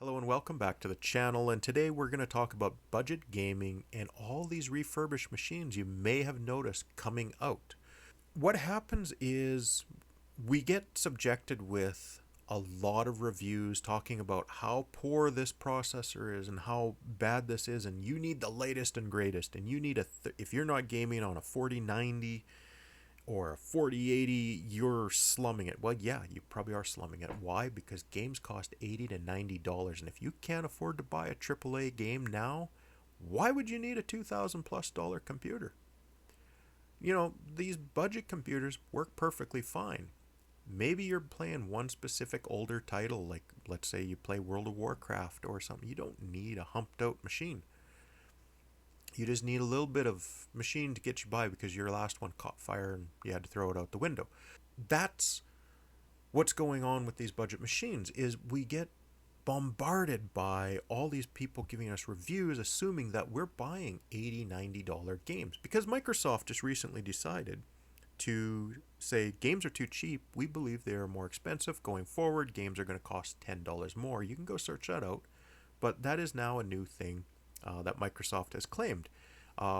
Hello and welcome back to the channel, and today we're going to talk about budget gaming and all these refurbished machines you may have noticed coming out. What happens is we get subjected with a lot of reviews talking about how poor this processor is and how bad this is, and you need the latest and greatest, and you need if you're not gaming on a 4090 or a 4080, you're slumming it. Well, yeah, you probably are slumming it. Why? Because games cost $80 to $90, and if you can't afford to buy a AAA game now, why would you need a $2,000+ computer? These budget computers work perfectly fine. Maybe you're playing one specific older title, like let's say you play World of Warcraft or something. You don't need a humped out machine. You just need a little bit of machine to get you by because your last one caught fire and you had to throw it out the window. That's what's going on with these budget machines is we get bombarded by all these people giving us reviews assuming that we're buying $80, $90 games because Microsoft just recently decided to say games are too cheap. We believe they are more expensive going forward. Games are going to cost $10 more. You can go search that out, but that is now a new thing that Microsoft has claimed.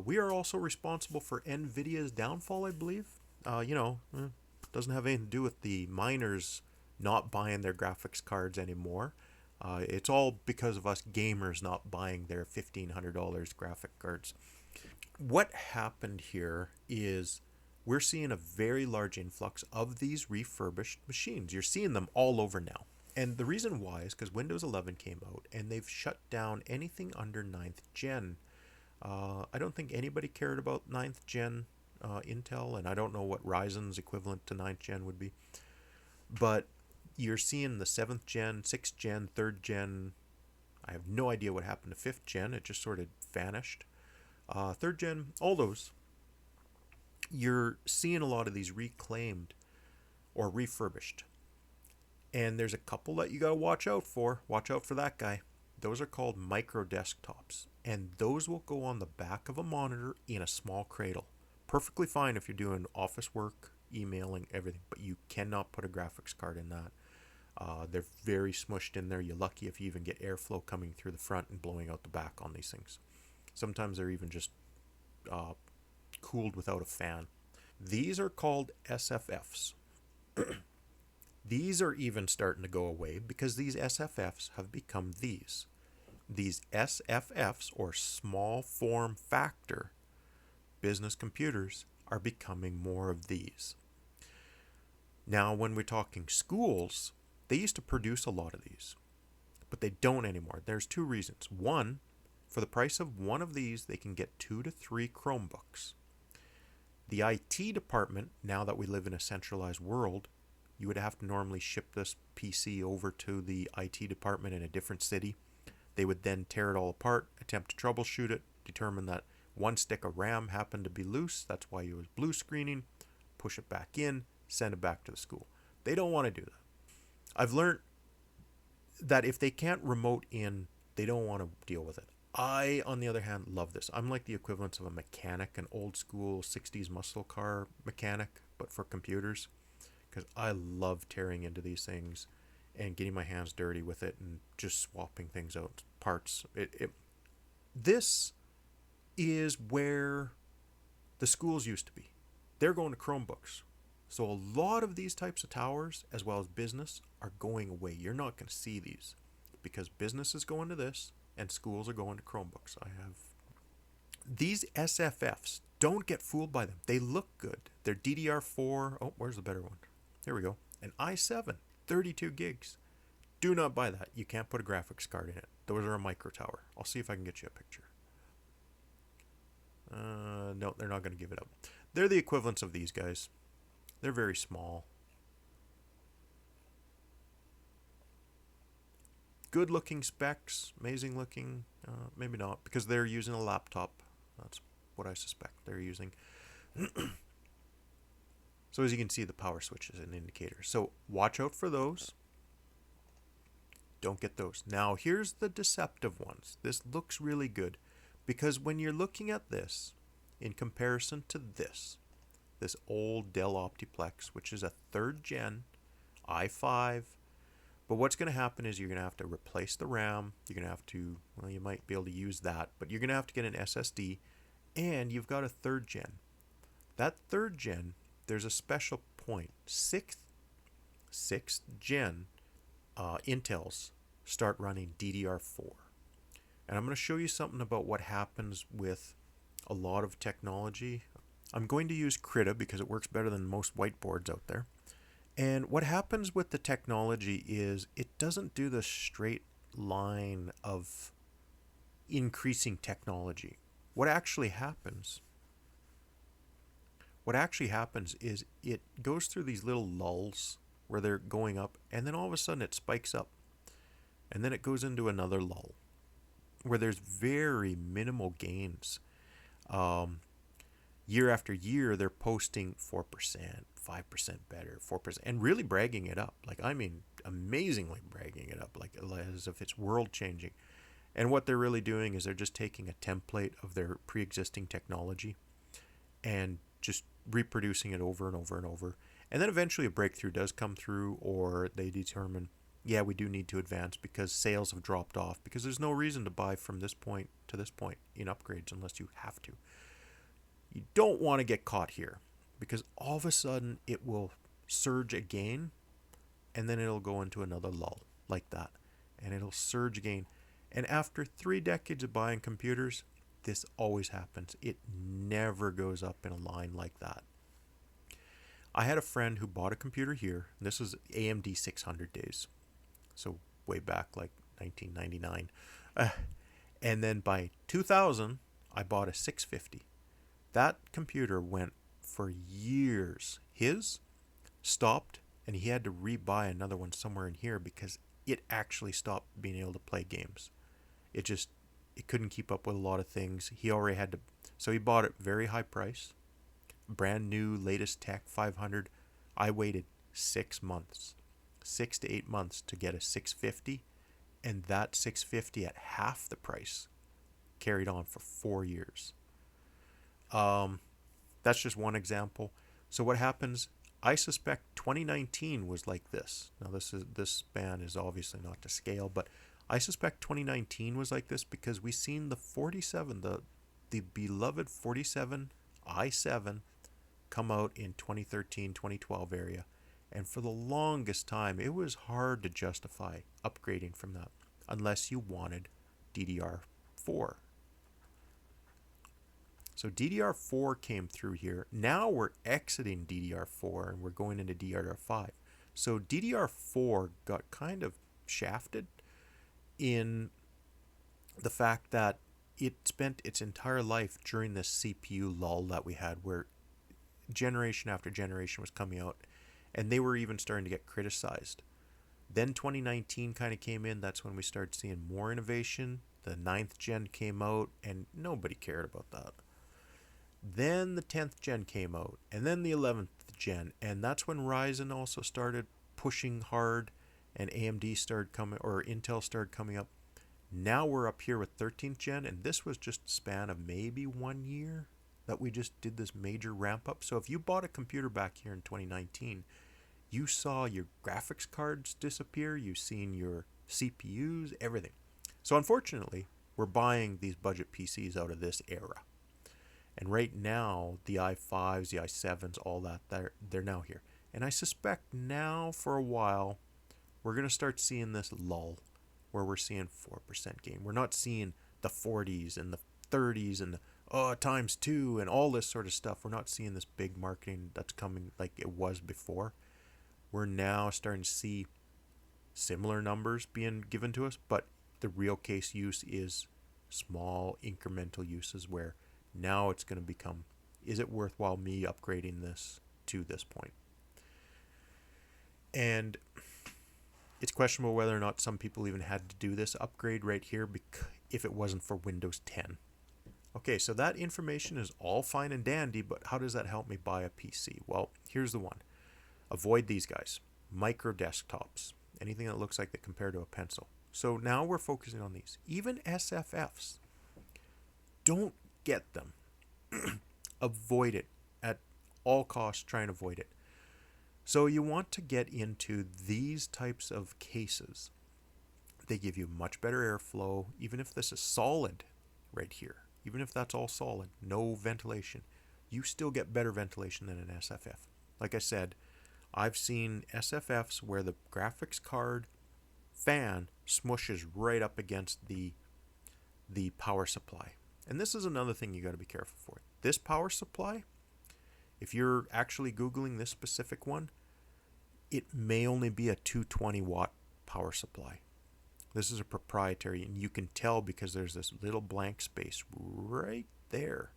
We are also responsible for Nvidia's downfall, I believe. Doesn't have anything to do with the miners not buying their graphics cards anymore. It's all because of us gamers not buying their $1,500 graphic cards. What happened here is we're seeing a very large influx of these refurbished machines. You're seeing them all over now. And the reason why is because Windows 11 came out and they've shut down anything under 9th gen. I don't think anybody cared about 9th gen Intel, and I don't know what Ryzen's equivalent to 9th gen would be. But you're seeing the 7th gen, 6th gen, 3rd gen. I have no idea what happened to 5th gen. It just sort of vanished. 3rd gen, all those. You're seeing a lot of these reclaimed or refurbished. And there's a couple that you gotta watch out for. Watch out for that guy. Those are called micro desktops. And those will go on the back of a monitor in a small cradle. Perfectly fine if you're doing office work, emailing, everything. But you cannot put a graphics card in that. They're very smushed in there. You're lucky if you even get airflow coming through the front and blowing out the back on these things. Sometimes they're even just cooled without a fan. These are called SFFs. These are even starting to go away because these SFFs have become these. These SFFs, or Small Form Factor business computers, are becoming more of these. Now, when we're talking schools, they used to produce a lot of these, but they don't anymore. There's two reasons. One, for the price of one of these, they can get 2 to 3 Chromebooks. The IT department, now that we live in a centralized world, you would have to normally ship this PC over to the IT department in a different city. They would then tear it all apart, attempt to troubleshoot it, determine that one stick of RAM happened to be loose, that's why you was blue screening, push it back in, send it back to the school. They don't want to do that. I've learned that if they can't remote in, they don't want to deal with it. I, on the other hand, love this. I'm like the equivalent of a mechanic, an old school 60s muscle car mechanic, but for computers. Because I love tearing into these things and getting my hands dirty with it and just swapping things out, parts. This is where the schools used to be. They're going to Chromebooks. So a lot of these types of towers, as well as business, are going away. You're not going to see these because business is going to this and schools are going to Chromebooks. These SFFs, don't get fooled by them. They look good. They're DDR4. Oh, where's the better one? There we go. An i7, 32 gigs. Do not buy that. You can't put a graphics card in it. Those are a micro tower. I'll see if I can get you a picture. No, they're not going to give it up. They're the equivalents of these guys. They're very small. Good looking specs, amazing looking. Maybe not, because they're using a laptop. That's what I suspect they're using. So as you can see, the power switch is an indicator. So watch out for those. Don't get those. Now here's the deceptive ones. This looks really good because when you're looking at this in comparison to this old Dell optiplex, which is a 3rd gen i5 But what's going to happen is you're going to have to replace the RAM. You're going to have to, well, you might be able to use that, but you're going to have to get an SSD, and you've got a third gen. That third gen, there's a special point. Sixth gen Intels start running DDR4. And I'm going to show you something about what happens with a lot of technology. I'm going to use Krita because it works better than most whiteboards out there. And what happens with the technology is it doesn't do the straight line of increasing technology. What actually happens is it goes through these little lulls where they're going up, and then all of a sudden it spikes up. And then it goes into another lull where there's very minimal gains. Year after year, they're posting 4%, 5% better, 4%, and really bragging it up. Like, I mean, amazingly bragging it up, like as if it's world changing. And what they're really doing is they're just taking a template of their pre-existing technology and just reproducing it over and over and over. And then eventually a breakthrough does come through, or they determine, yeah, we do need to advance because sales have dropped off, because there's no reason to buy from this point to this point in upgrades unless you have to. You don't want to get caught here, because all of a sudden it will surge again, and then it'll go into another lull like that, and it'll surge again. And after 3 decades of buying computers, this always happens. It never goes up in a line like that. I had a friend who bought a computer here. This is AMD 600 days, so way back like 1999. And then by 2000, I bought a 650. That computer went for years. His stopped, and he had to rebuy another one somewhere in here because it actually stopped being able to play games. It couldn't keep up with a lot of things. He already had to, so he bought it very high price, brand new, latest tech, 500. I waited 6 months, 6 to 8 months to get a 650, and that 650 at half the price carried on for 4 years. That's just one example. So what happens? I suspect 2019 was like this. Now this span is obviously not to scale, but I suspect 2019 was like this because we seen the 47, the beloved 47 i7 come out in 2013, 2012 area. And for the longest time, it was hard to justify upgrading from that unless you wanted DDR4. So DDR4 came through here. Now we're exiting DDR4 and we're going into DDR5. So DDR4 got kind of shafted in the fact that it spent its entire life during this CPU lull that we had, where generation after generation was coming out, and they were even starting to get criticized. Then 2019 kind of came in. That's when we started seeing more innovation. The 9th gen came out, and nobody cared about that. Then the 10th gen came out, and then the 11th gen, and that's when Ryzen also started pushing hard, and AMD started coming, or Intel started coming up. Now we're up here with 13th gen, and this was just a span of maybe 1 year that we just did this major ramp up. So if you bought a computer back here in 2019, you saw your graphics cards disappear, you've seen your CPUs, everything. So unfortunately, we're buying these budget PCs out of this era. And right now, the i5s, the i7s, all that, they're now here. And I suspect now for a while, we're going to start seeing this lull where we're seeing 4% gain. We're not seeing the 40s and the 30s and the times 2 and all this sort of stuff. We're not seeing this big marketing that's coming like it was before. We're now starting to see similar numbers being given to us, but the real case use is small incremental uses where now it's going to become, is it worthwhile me upgrading this to this point? And it's questionable whether or not some people even had to do this upgrade right here if it wasn't for Windows 10. Okay, so that information is all fine and dandy, but how does that help me buy a PC? Well, here's the one. Avoid these guys. Micro desktops. Anything that looks like they compare to a pencil. So now we're focusing on these. Even SFFs. Don't get them. Avoid it. At all costs, try and avoid it. So you want to get into these types of cases. They give you much better airflow, even if this is solid right here. Even if that's all solid, no ventilation, you still get better ventilation than an SFF. Like I said, I've seen SFFs where the graphics card fan smushes right up against the power supply. And this is another thing you got to be careful for. This power supply, if you're actually Googling this specific one, it may only be a 220 watt power supply. This is a proprietary, and you can tell because there's this little blank space right there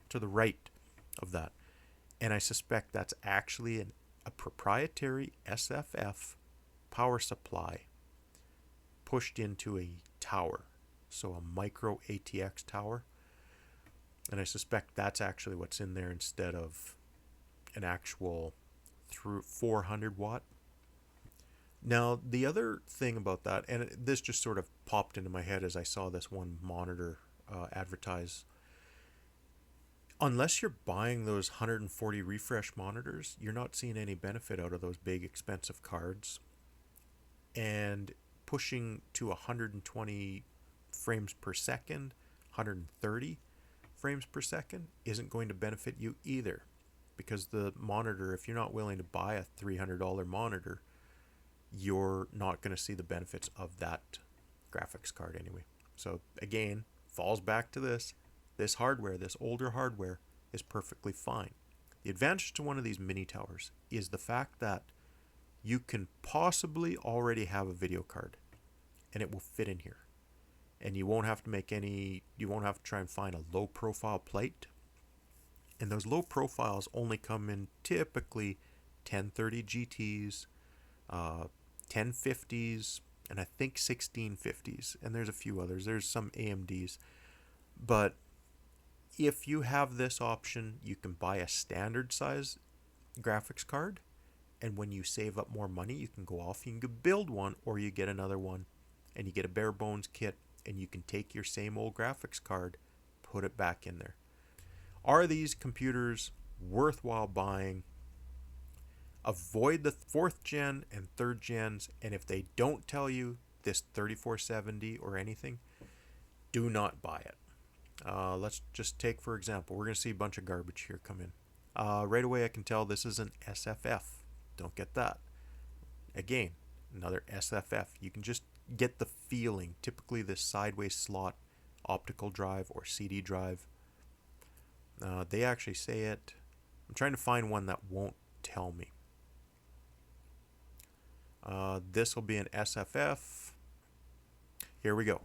to the right of that. And I suspect that's actually a proprietary SFF power supply pushed into a tower. So a micro ATX tower. And I suspect that's actually what's in there instead of an actual 400 watt. Now, the other thing about that, and this just sort of popped into my head as I saw this one monitor advertise, unless you're buying those 140 refresh monitors, you're not seeing any benefit out of those big expensive cards. And pushing to 120 frames per second, 130 frames per second isn't going to benefit you either. Because the monitor, if you're not willing to buy a $300 monitor, you're not going to see the benefits of that graphics card anyway. So again, falls back to this hardware, this older hardware is perfectly fine. The advantage to one of these mini towers is the fact that you can possibly already have a video card and it will fit in here. And you won't have to try and find a low profile plate. And those low profiles only come in typically 1030 GTs, 1050s, and I think 1650s. And there's a few others. There's some AMDs. But if you have this option, you can buy a standard size graphics card. And when you save up more money, you can go off, you can build one, or you get another one, and you get a bare bones kit, and you can take your same old graphics card, put it back in there. Are these computers worthwhile buying? Avoid the 4th gen and 3rd gens, and if they don't tell you this 3470 or anything, do not buy it. Let's just take, for example, we're going to see a bunch of garbage here come in. Right away I can tell this is an SFF. Don't get that. Again, another SFF. You can just get the feeling. Typically this sideways slot optical drive or CD drive. They actually say it. I'm trying to find one that won't tell me. This will be an SFF. Here we go.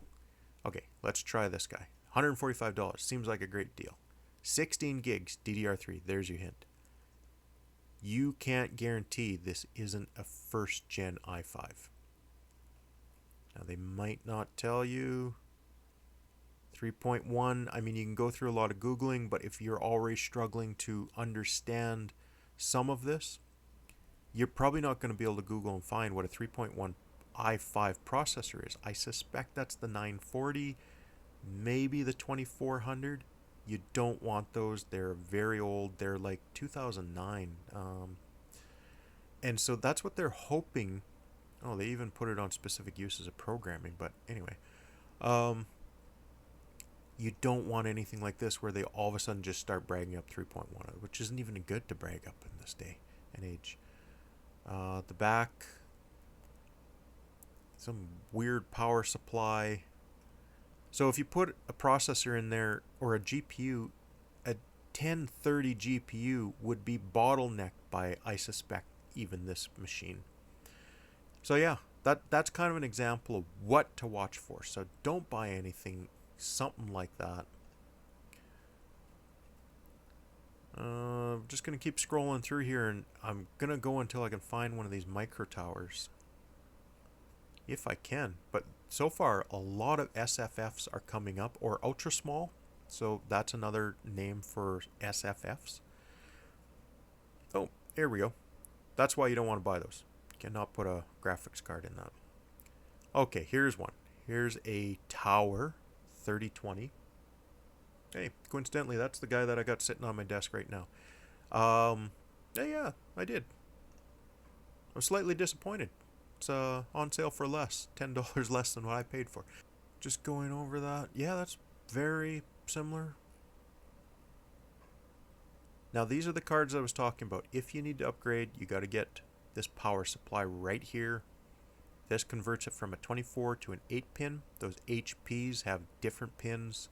Okay, let's try this guy. $145. Seems like a great deal. 16 gigs DDR3. There's your hint. You can't guarantee this isn't a 1st gen i5. Now they might not tell you. 3.1, I mean, you can go through a lot of Googling, but if you're already struggling to understand some of this, you're probably not going to be able to Google and find what a 3.1 i5 processor is. I suspect that's the 940, maybe the 2400. You don't want those. They're very old. They're like 2009. And so that's what they're hoping. Oh, they even put it on specific uses of programming. But anyway, you don't want anything like this where they all of a sudden just start bragging up 3.1, which isn't even good to brag up in this day and age. The back, some weird power supply. So if you put a processor in there or a GPU, a 1030 GPU would be bottlenecked by, I suspect, even this machine. So yeah, that's kind of an example of what to watch for. So don't buy anything, something like that. Just going to keep scrolling through here, and I'm going to go until I can find one of these micro towers. If I can. But so far, a lot of SFFs are coming up, or ultra small. So that's another name for SFFs. Oh, here we go. That's why you don't want to buy those. You cannot put a graphics card in that. Okay, here's one. Here's a Tower 3020. Hey, coincidentally, that's the guy that I got sitting on my desk right now. Yeah, I did. I'm slightly disappointed. It's on sale for less, $10 less than what I paid for. Just going over that, yeah, that's very similar. Now these are the cards I was talking about. If you need to upgrade, you got to get this power supply right here. This converts it from a 24 to an 8 pin. Those HPs have different pins.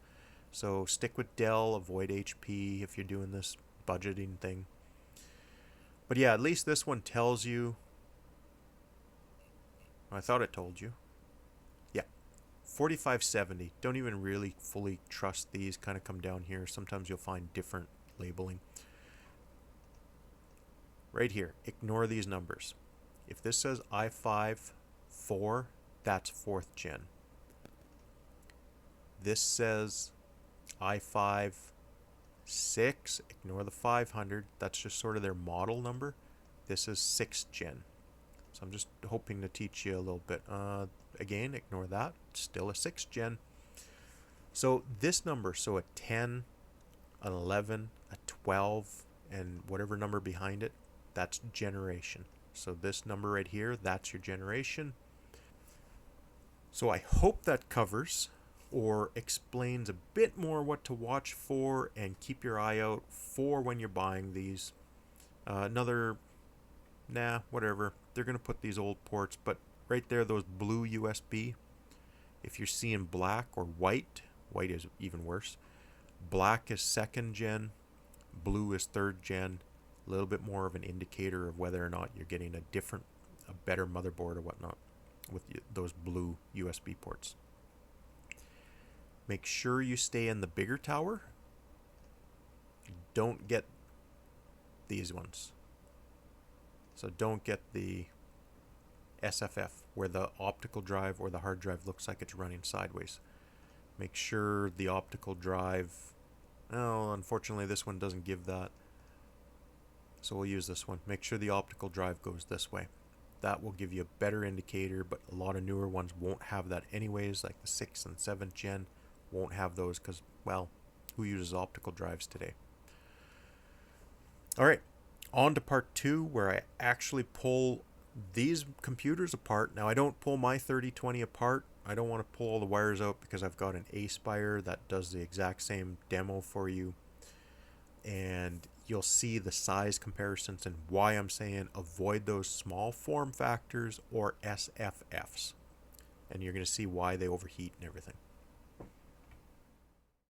So stick with Dell, avoid HP if you're doing this budgeting thing. But yeah, at least this one tells you. I thought it told you. Yeah, 4570. Don't even really fully trust these. Kind of come down here. Sometimes you'll find different labeling. Right here, ignore these numbers. If this says i5 4, that's 4th gen. This says i5 6, ignore the 500, that's just sort of their model number. This is 6th gen. So I'm just hoping to teach you a little bit. Again, ignore that, it's still a 6th gen. So this number, so a 10, an 11, a 12, and whatever number behind it, that's generation. So this number right here, that's your generation. So I hope that covers or explains a bit more what to watch for and keep your eye out for when you're buying these. Whatever. They're going to put these old ports, but right there, those blue USB, if you're seeing black or white is even worse. Black is 2nd gen, blue is 3rd gen. A little bit more of an indicator of whether or not you're getting a better motherboard or whatnot with those blue USB ports. Make sure you stay in the bigger tower. Don't get these ones. So don't get the SFF where the optical drive or the hard drive looks like it's running sideways. Make sure the optical drive, unfortunately this one doesn't give that. So we'll use this one. Make sure the optical drive goes this way. That will give you a better indicator, but a lot of newer ones won't have that anyways, like the 6th and 7th gen won't have those because, well, who uses optical drives today? Alright, on to part 2 where I actually pull these computers apart. Now I don't pull my 3020 apart. I don't want to pull all the wires out because I've got an Aspire that does the exact same demo for you. And you'll see the size comparisons and why I'm saying avoid those small form factors or SFFs. And you're going to see why they overheat and everything.